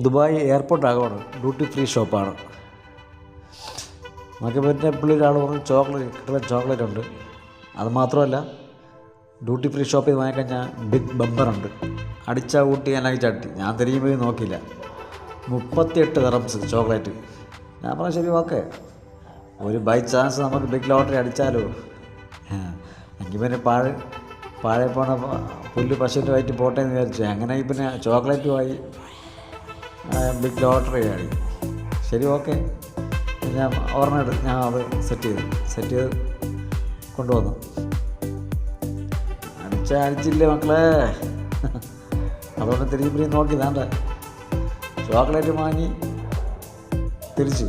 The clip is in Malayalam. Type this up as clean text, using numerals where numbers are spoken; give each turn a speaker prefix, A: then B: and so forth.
A: ദുബായ് എയർപോർട്ട് ആകമാണ്, ഡ്യൂട്ടി ഫ്രീ ഷോപ്പാണ്. നോക്കിയപ്പോൾ എപ്പോഴും ഒരാൾ പറഞ്ഞു കിട്ടുന്ന ചോക്ലേറ്റ് ഉണ്ട്. അതുമാത്രമല്ല, ഡ്യൂട്ടി ഫ്രീ ഷോപ്പിൽ വാങ്ങിക്കഴിഞ്ഞാൽ ബിഗ് ബമ്പറുണ്ട്. അടിച്ചാൽ കൂട്ടി ഞാനാക്കി ചട്ടി. ഞാൻ തിരിയുമ്പോൾ നോക്കിയില്ല, 38 ദിർഹംസ് ചോക്ലേറ്റ്. ഞാൻ പറഞ്ഞു ശരി, ഓക്കെ, ഒരു ബൈ ചാൻസ് നമുക്ക് ബിഗ് ലോട്ടറി അടിച്ചാലോ. എങ്കിൽ പിന്നെ പാഴെ പോണ പുല്ല് പശുവിൻ്റെ വയറ്റ് പോട്ടെ എന്ന് വിചാരിച്ചു. അങ്ങനെ പിന്നെ ചോക്ലേറ്റുമായി ബിഗ് ലോട്ടറി ആയി. ശരി, ഓക്കെ, ഞാൻ ഞാൻ അത് സെറ്റ് ചെയ്ത് കൊണ്ടുവന്നു. അടിച്ചില്ലേ മക്കളെ. അതുകൊണ്ട് തിരിച്ച് നോക്കി, വേണ്ട ചോക്ലേറ്റ് വാങ്ങി തിരിച്ചു.